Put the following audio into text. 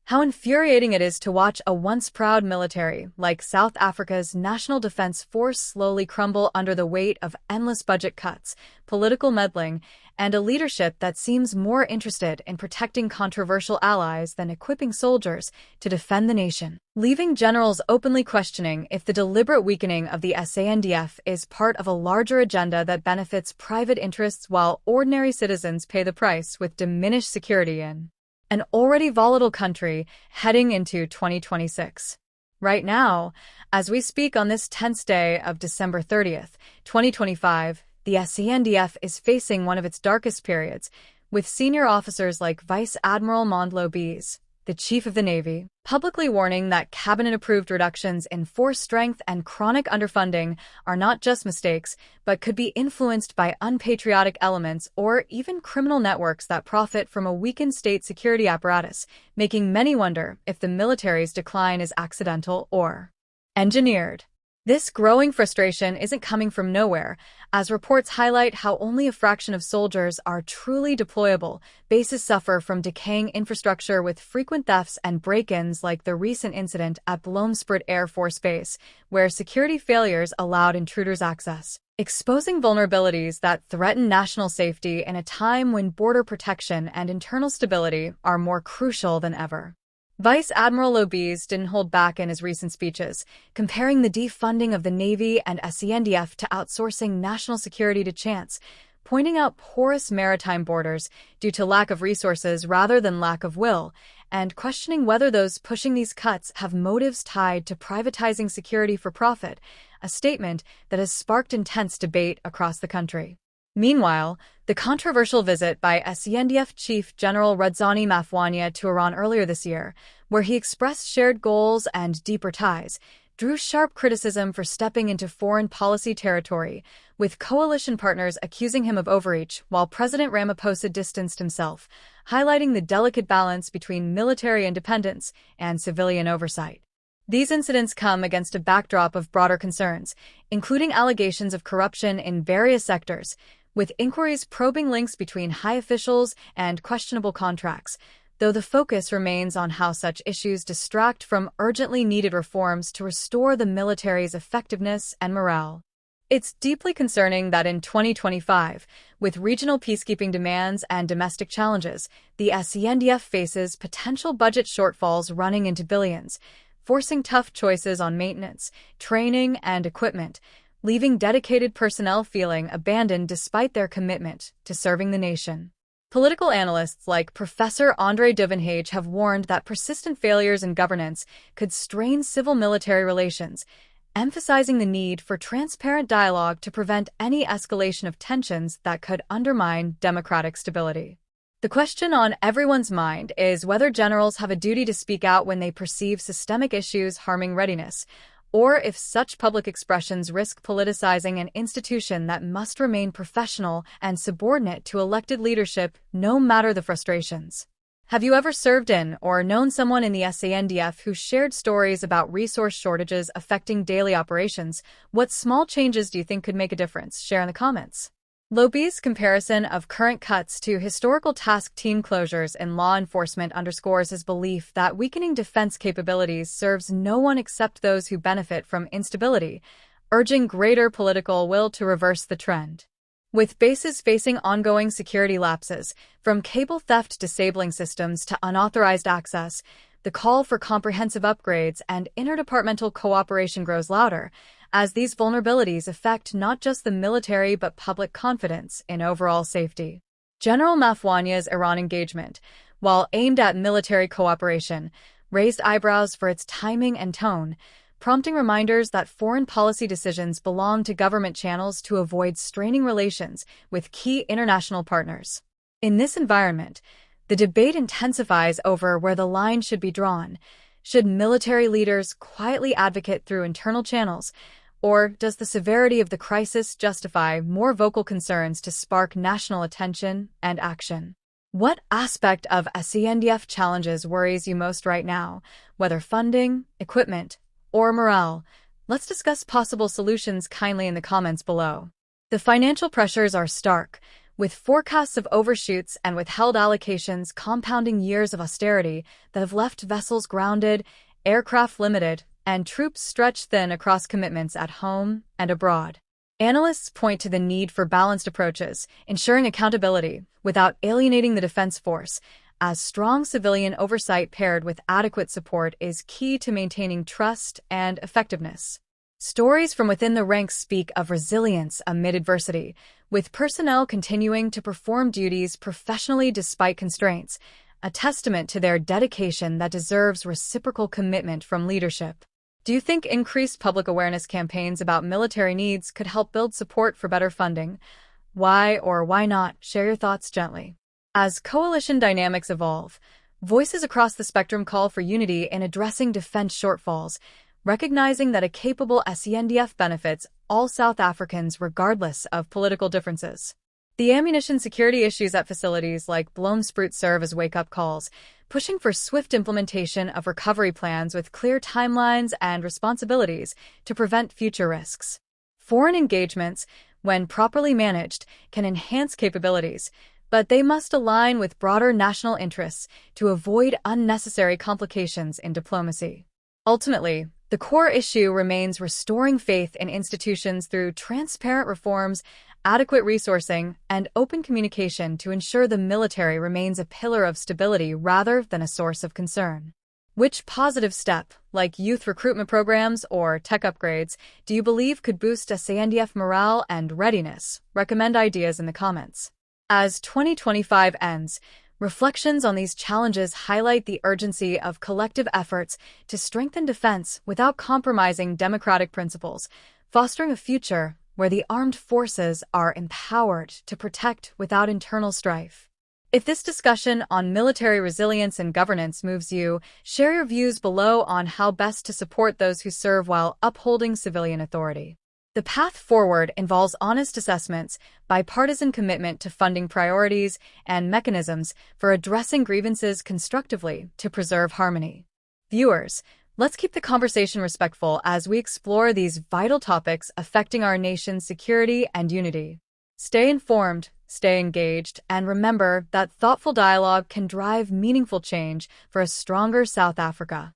How infuriating it is to watch a once proud military, like South Africa's National Defense Force, slowly crumble under the weight of endless budget cuts, political meddling, and a leadership that seems more interested in protecting controversial allies than equipping soldiers to defend the nation, leaving generals openly questioning if the deliberate weakening of the SANDF is part of a larger agenda that benefits private interests while ordinary citizens pay the price with diminished security in an already volatile country heading into 2026. Right now, as we speak on this tense day of December 30th, 2025, the SANDF is facing one of its darkest periods, with senior officers like Vice Admiral Monde Lobese, the Chief of the Navy, publicly warning that cabinet-approved reductions in force strength and chronic underfunding are not just mistakes, but could be influenced by unpatriotic elements or even criminal networks that profit from a weakened state security apparatus, making many wonder if the military's decline is accidental or engineered. This growing frustration isn't coming from nowhere, as reports highlight how only a fraction of soldiers are truly deployable. Bases suffer from decaying infrastructure with frequent thefts and break-ins like the recent incident at Looms Air Force Base, where security failures allowed intruders access, exposing vulnerabilities that threaten national safety in a time when border protection and internal stability are more crucial than ever. Vice Admiral Lobese didn't hold back in his recent speeches, comparing the defunding of the Navy and SANDF to outsourcing national security to chance, pointing out porous maritime borders due to lack of resources rather than lack of will, and questioning whether those pushing these cuts have motives tied to privatizing security for profit, a statement that has sparked intense debate across the country. Meanwhile, the controversial visit by SANDF Chief General Ramaphosa to Iran earlier this year, where he expressed shared goals and deeper ties, drew sharp criticism for stepping into foreign policy territory, with coalition partners accusing him of overreach, while President Ramaphosa distanced himself, highlighting the delicate balance between military independence and civilian oversight. These incidents come against a backdrop of broader concerns, including allegations of corruption in various sectors, with inquiries probing links between high officials and questionable contracts, though the focus remains on how such issues distract from urgently needed reforms to restore the military's effectiveness and morale. It's deeply concerning that in 2025, with regional peacekeeping demands and domestic challenges, the SANDF faces potential budget shortfalls running into billions, forcing tough choices on maintenance, training, and equipment, leaving dedicated personnel feeling abandoned despite their commitment to serving the nation. Political analysts like Professor Andre Duvenhage have warned that persistent failures in governance could strain civil-military relations, emphasizing the need for transparent dialogue to prevent any escalation of tensions that could undermine democratic stability. The question on everyone's mind is whether generals have a duty to speak out when they perceive systemic issues harming readiness, or if such public expressions risk politicizing an institution that must remain professional and subordinate to elected leadership, no matter the frustrations. Have you ever served in or known someone in the SANDF who shared stories about resource shortages affecting daily operations? What small changes do you think could make a difference? Share in the comments. Lobese's comparison of current cuts to historical task team closures in law enforcement underscores his belief that weakening defense capabilities serves no one except those who benefit from instability, urging greater political will to reverse the trend. With bases facing ongoing security lapses, from cable theft disabling systems to unauthorized access, the call for comprehensive upgrades and interdepartmental cooperation grows louder, as these vulnerabilities affect not just the military but public confidence in overall safety. General Ramaphosa's Iran engagement, while aimed at military cooperation, raised eyebrows for its timing and tone, prompting reminders that foreign policy decisions belong to government channels to avoid straining relations with key international partners. In this environment, the debate intensifies over where the line should be drawn. Should military leaders quietly advocate through internal channels, or does the severity of the crisis justify more vocal concerns to spark national attention and action? What aspect of SANDF challenges worries you most right now, whether funding, equipment, or morale? Let's discuss possible solutions kindly in the comments below. The financial pressures are stark, with forecasts of overshoots and withheld allocations compounding years of austerity that have left vessels grounded, aircraft limited, and troops stretched thin across commitments at home and abroad. Analysts point to the need for balanced approaches, ensuring accountability without alienating the defense force, as strong civilian oversight paired with adequate support is key to maintaining trust and effectiveness. Stories from within the ranks speak of resilience amid adversity, with personnel continuing to perform duties professionally despite constraints, a testament to their dedication that deserves reciprocal commitment from leadership. Do you think increased public awareness campaigns about military needs could help build support for better funding? Why or why not? Share your thoughts gently. As coalition dynamics evolve, voices across the spectrum call for unity in addressing defense shortfalls, recognizing that a capable SANDF benefits all South Africans regardless of political differences. The ammunition security issues at facilities like Bloemsprout serve as wake-up calls, pushing for swift implementation of recovery plans with clear timelines and responsibilities to prevent future risks. Foreign engagements, when properly managed, can enhance capabilities, but they must align with broader national interests to avoid unnecessary complications in diplomacy. Ultimately, the core issue remains restoring faith in institutions through transparent reforms, adequate resourcing, and open communication to ensure the military remains a pillar of stability rather than a source of concern. Which positive step, like youth recruitment programs or tech upgrades, do you believe could boost SANDF morale and readiness? Recommend ideas in the comments. As 2025 ends, reflections on these challenges highlight the urgency of collective efforts to strengthen defense without compromising democratic principles, fostering a future where the armed forces are empowered to protect without internal strife. If this discussion on military resilience and governance moves you, share your views below on how best to support those who serve while upholding civilian authority. The path forward involves honest assessments, bipartisan commitment to funding priorities, and mechanisms for addressing grievances constructively to preserve harmony. Viewers, let's keep the conversation respectful as we explore these vital topics affecting our nation's security and unity. Stay informed, stay engaged, and remember that thoughtful dialogue can drive meaningful change for a stronger South Africa.